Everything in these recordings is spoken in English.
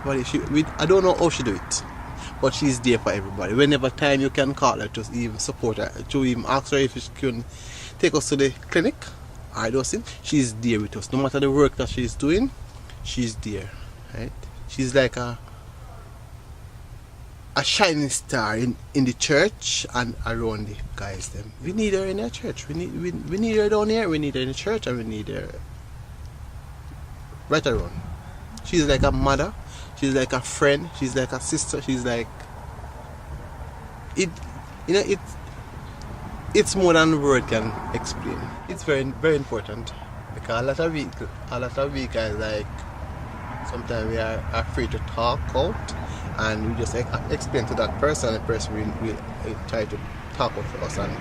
everybody. I don't know how she do it, but she's there for everybody. Whenever time you can call her, just even support her, to even ask her if she can take us to the clinic. I don't think she's there with us. No matter the work that she's doing, she's there, right? She's like a shining star in the church and around the guys. Them. We need her in our church. We need her down here. We need her in the church, and we need her right around. She's like a mother. She's like a friend. She's like a sister. She's like it. You know, it's more than word can explain. It's very, very important because a lot of we guys, like, sometimes we are afraid to talk out, and we just explain to that person, and the person will try to talk out for us and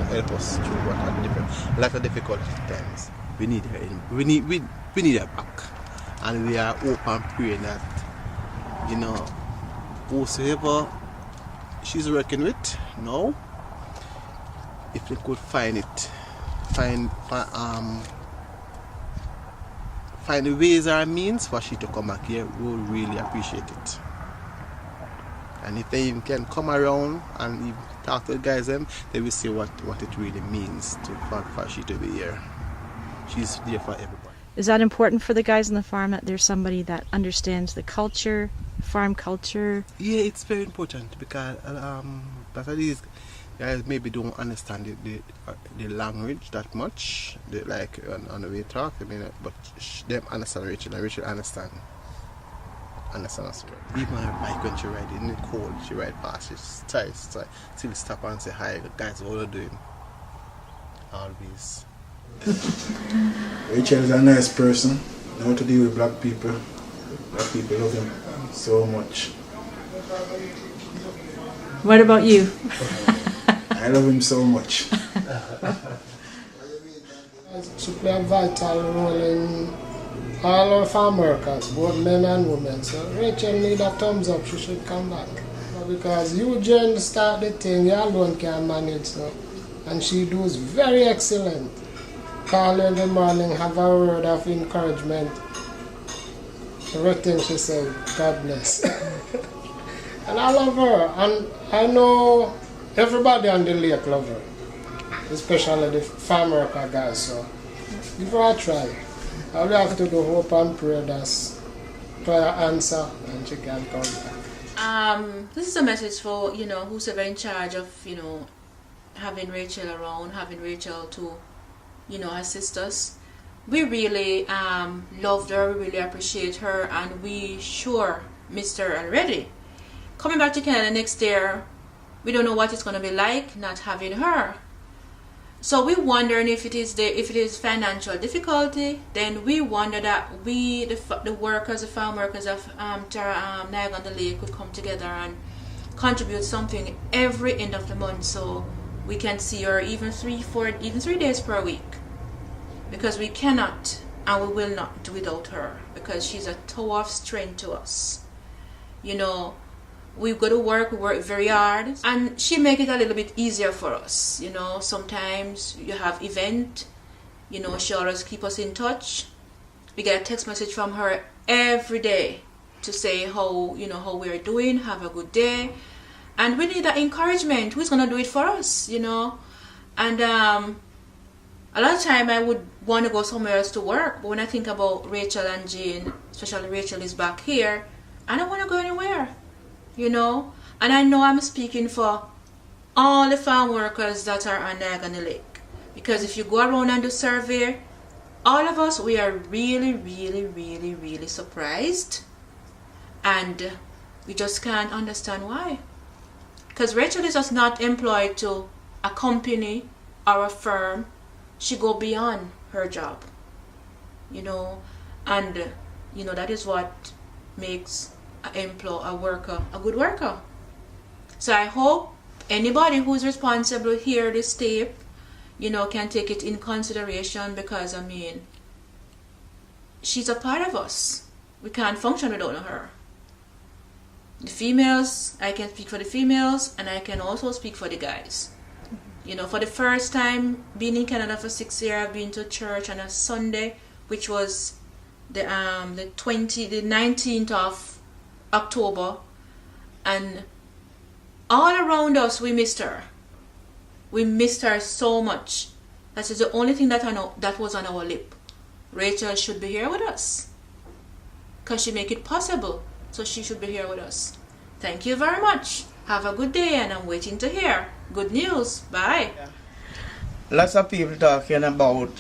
help us through what are a lot of difficult times. We need her we need her back, and we are open praying that, you know, whosoever she's working with now, if they could find ways or means for she to come back here, we will really appreciate it. And if they even can come around and even talk to the guys, they will see what it really means for she to be here. She's there for everybody. Is that important for the guys on the farm, that there's somebody that understands the culture, farm culture? Yeah, it's very important because but these guys maybe don't understand the language that much. They, like on the way they talk, I mean, but them understand Rachel, and Rachel understand us. Even her bike when she ride in the cold, she ride past, she tries still stop and say hi, guys, what are you doing? Always. Rachel is a nice person, know how to deal with black people. Black people love him so much. What about you? I love him so much. She plays a vital role in all our farm workers, both men and women. So Rachel need a thumbs up, she should come back. Because you Jen start the thing, you alone can manage. So. And she does very excellent. Call her in the morning, have a word of encouragement. Everything she said, God bless. And I love her, and I know everybody on the lake love her, especially the farm worker guys, so give her a try. All we have to do hope and pray that prayer answer and she can come back. This is a message for, you know, who's ever in charge of, you know, having Rachel around, having Rachel to, you know, assist us. We really loved her, we really appreciate her, and we sure missed her already. Coming back to Canada next year, we don't know what it's going to be like not having her. So we're wondering if it is financial difficulty. Then we wonder that we, the workers, the farm workers of Niagara on the Lake, could come together and contribute something every end of the month, so we can see her even 3 days per week. Because we cannot and we will not do without her, because she's a tower of strength to us. You know, we go to work, we work very hard, and she make it a little bit easier for us. You know, sometimes you have event, you know, she always keep us in touch. We get a text message from her every day to say how, you know, how we're doing, have a good day. And we need that encouragement. Who's gonna do it for us, you know? And a lot of time I would want to go somewhere else to work, but when I think about Rachel and Jane, especially Rachel is back here, I don't want to go anywhere, you know. And I know I'm speaking for all the farm workers that are on Niagara Lake, because if you go around and do survey, all of us, we are really, really, really, really surprised, and we just can't understand why. Because Rachel is just not employed to a company or a firm. She go beyond her job, you know, and you know, that is what makes a worker a good worker. So I hope anybody who's responsible hear this tape, you know, can take it in consideration, because I mean, she's a part of us. We can't function without her. The females, I can speak for the females, and I can also speak for the guys. You know, for the first time being in Canada for 6 years, I've been to church on a Sunday, which was the 19th of October, and all around us we missed her. We missed her so much. That is the only thing that was on our lip. Rachel should be here with us, because she make it possible, so she should be here with us. Thank you very much. Have a good day, and I'm waiting to hear good news. Bye. Lots of people talking about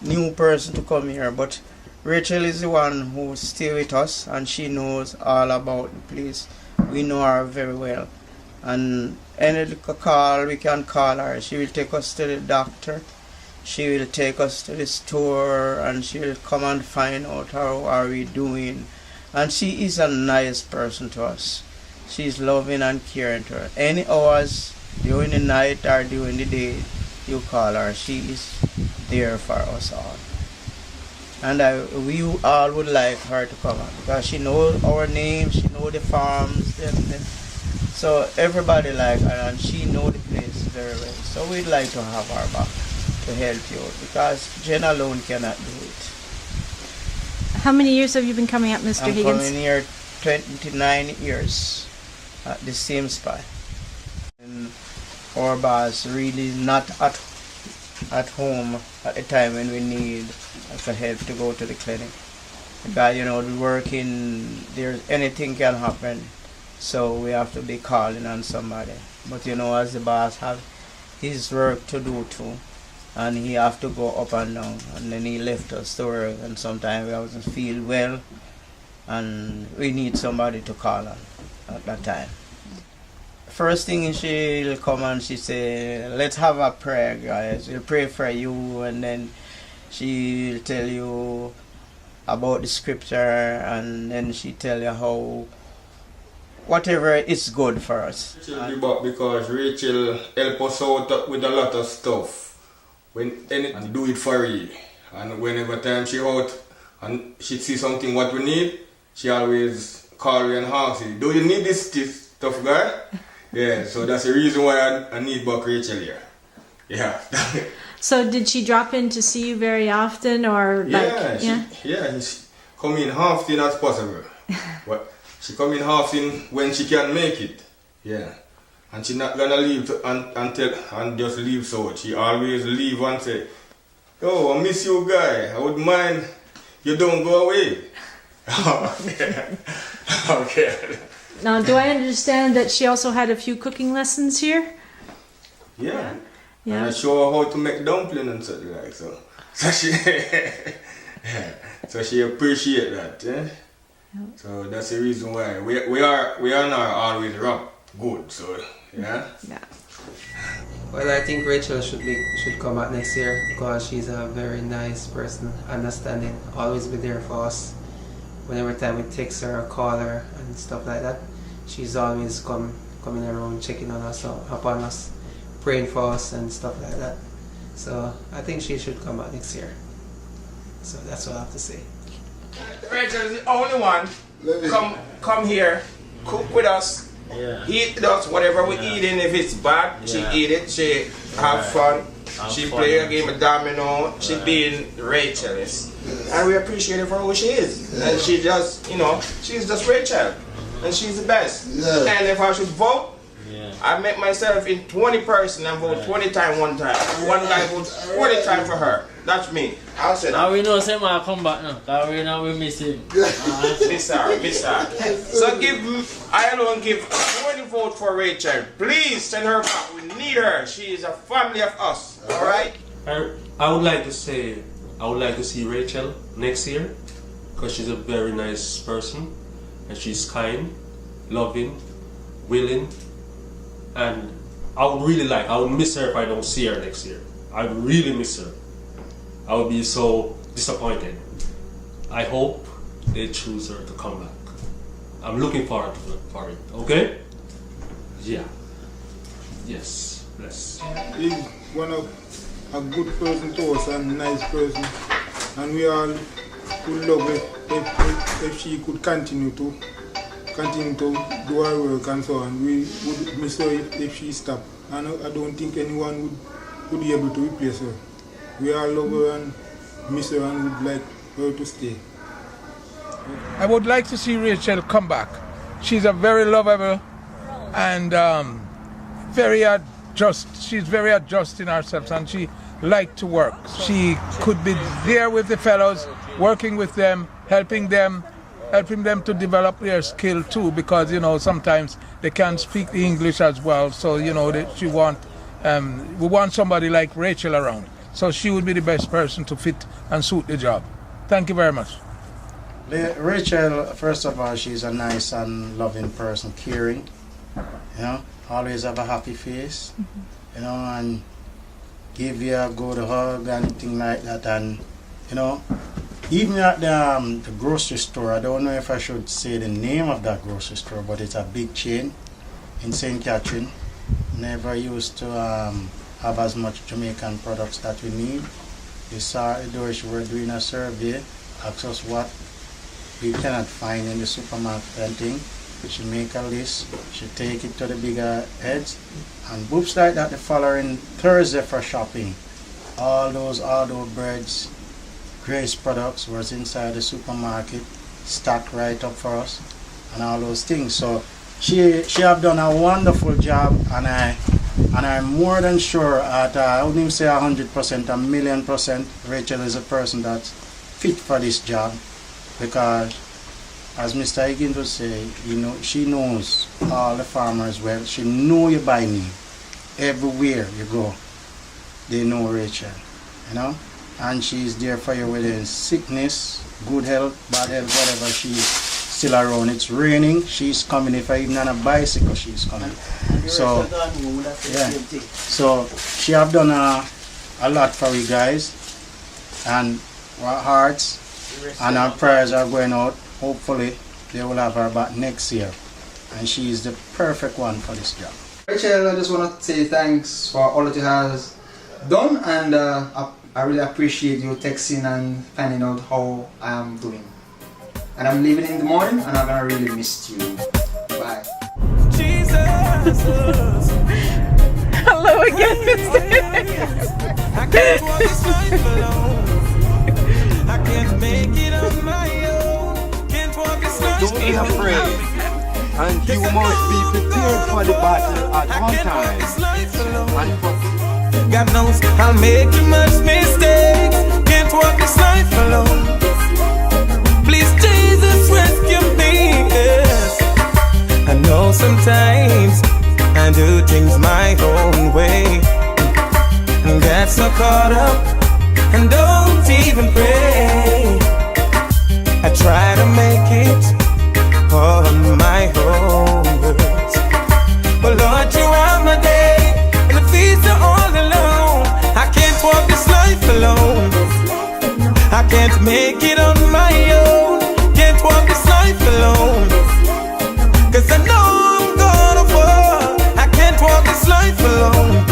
new person to come here, but Rachel is the one who stay with us, and she knows all about the place. We know her very well, and any call we can call her. She will take us to the doctor, she will take us to the store, and she will come and find out how are we doing. And she is a nice person to us. She's loving and caring to her. Any hours during the night or during the day you call her, she is there for us all. And we all would like her to come on, because she knows our names, she knows the farms, so everybody like her, and she knows the place very well. So we'd like to have her back to help you out, because Jen alone cannot do it. How many years have you been coming up, Mr. I'm Higgins? coming here 29 years at the same spot. And our boss really not at home at the time when we need for help to go to the clinic. Because, you know, the working, there's anything can happen, so we have to be calling on somebody. But, you know, as the boss have his work to do too, and he have to go up and down, and then he left us to work, and sometimes we don't feel well, and we need somebody to call on at that time. First thing she'll come and she say, let's have a prayer, guys. We'll pray for you, and then she'll tell you about the scripture, and then she tell you how whatever is good for us. She'll be back because Rachel help us out with a lot of stuff. And do it for you. And whenever time she out and she see something what we need, she always call you and ask you, do you need this stuff, guy? Yeah, so that's the reason why I need back Rachel here. Yeah. So did she drop in to see you very often, or like? She come in often as possible. But she come in often when she can make it. Yeah. And she not gonna leave and just leave so. She always leave and say, "Oh, I miss you, guy. I wouldn't mind you don't go away." Okay. Okay. Now, do I understand that she also had a few cooking lessons here? Yeah. Yeah. And I show her how to make dumpling and such like so. So she appreciate that. Yeah? So that's the reason why we are not always rock good. So yeah. Yeah. Well, I think Rachel should come out next year, because she's a very nice person, understanding, always be there for us. Whenever time we text her or call her and stuff like that, she's always coming around, checking on us, upon us, praying for us and stuff like that. So I think she should come out next year. So that's what I have to say. Rachel is the only one come here, cook with us, eat with us, whatever we eating. If it's bad, she eat it, she have fun, she play a game of domino, she being Rachel is. And we appreciate her for who she is. And she just, you know, she's just Rachel. And she's the best. And if I should vote, I make myself in 20 person and vote 20 times one time. One guy votes 40 times for her. That's me. I'll say that. Now we know Sam will come back now. Because we know we miss him. Miss her. So I alone give 20 votes for Rachel. Please send her back. We need her. She is a family of us. Alright? I would like to say, I would like to see Rachel next year, because she's a very nice person, and she's kind, loving, willing, and I would miss her if I don't see her next year. I would really miss her. I would be so disappointed. I hope they choose her to come back. I'm looking forward for it, okay? Yeah. Yes, bless. He's a good person to us and a nice person, and we all would love it if she could continue to do her work and so on. We would miss her if she stopped, and I don't think anyone would be able to replace her. We all love her and miss her and would like her to stay. I would like to see Rachel come back, she's a very lovable and very adjust. She's very adjusting herself, and she likes to work. She could be there with the fellows, working with them, helping them to develop their skill too, because sometimes they can't speak the English as well. So we want somebody like Rachel around. So she would be the best person to fit and suit the job. Thank you very much. Rachel, first of all, she's a nice and loving person, caring. Always have a happy face. And give you a good hug and things like that. And even at the grocery store, I don't know if I should say the name of that grocery store, but it's a big chain in St. Catherine. Never used to have as much Jamaican products that we need. We saw at the door, she were doing a survey, asked us what we cannot find in the supermarket and thing. She make a list, she take it to the bigger heads, and boops like that the following Thursday for shopping. All those breads, Grace products was inside the supermarket, stacked right up for us, and all those things. So she have done a wonderful job, and I'm more than sure at I wouldn't even say 100%, 1,000,000%. Rachel is a person that's fit for this job, because as Mr. Higgins would say, she knows all the farmers well. She know you by name. Everywhere you go, they know Rachel, and she's there for you whether in sickness, good health, bad health, whatever. She's still around. It's raining, she's coming. If I even on a bicycle, she's coming. So yeah, so she have done a lot for you guys, and our hearts and our prayers are going out. Hopefully they will have her back next year, and she is the perfect one for this job. Rachel, I just want to say thanks for all that you have done, and I really appreciate you texting and finding out how I am doing. And I'm leaving in the morning, and I'm gonna really miss you. Bye. Jesus. Hello again, Mr. I can't walk this life alone. I can't make it on my own. Can't walk this life alone. Don't be afraid. And you must be prepared for the battle at one time. God knows I'll make too much mistakes. Can't walk this life alone. Please, Jesus, rescue me. Yes. I know sometimes I do things my own way and get so caught up and don't even pray. I try to make it on my own words, but Lord, you are my day, and the feet are all alone. I can't walk this life alone. I can't make it on my own. Can't walk this life alone, 'cause I know I'm gonna fall. I can't walk this life alone.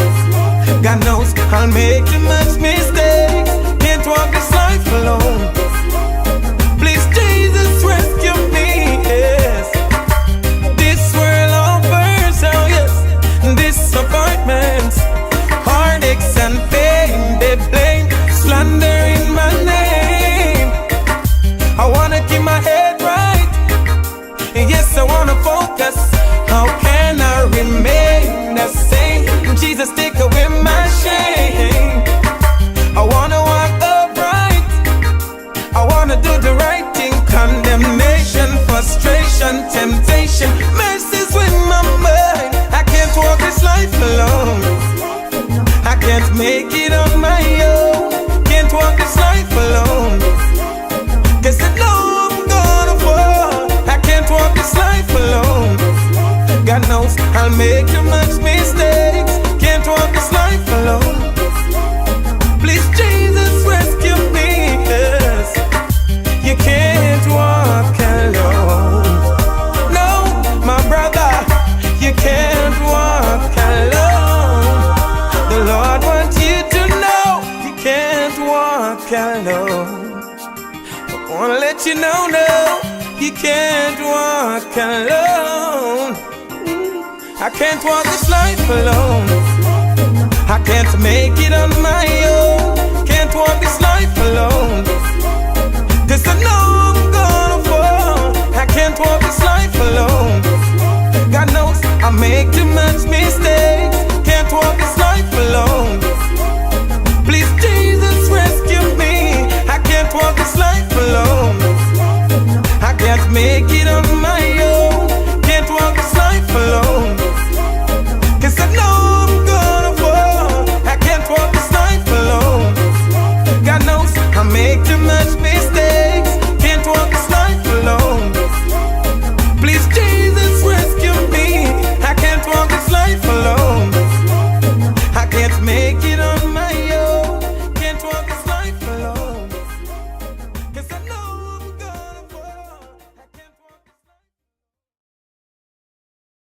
God knows I'll make too much mistakes. Can't walk this life alone. Please, Jesus, rescue me. Yes. This world offers, oh yes, disappointments, heartaches and pain. They blame slander in my name. I wanna keep my head right. Yes, I wanna focus. How can I remain the same? Jesus, take away my shame. I wanna walk upright. I wanna do the right thing. Condemnation, frustration, temptation messes with my mind. I can't walk this life alone. I can't make it on my own. Can't walk this life alone, 'cause I know I'm gonna fall. I can't walk this life alone. God knows I'll make too much mistakes. Can't walk this life alone. Please, Jesus, rescue me. Yes. You can't walk alone. No, my brother, you can't walk alone. The Lord wants you to know you can't walk alone. I wanna let you know, no, you can't walk alone. I can't walk this life alone. I can't make it on my own. Can't walk this life alone, 'cause I know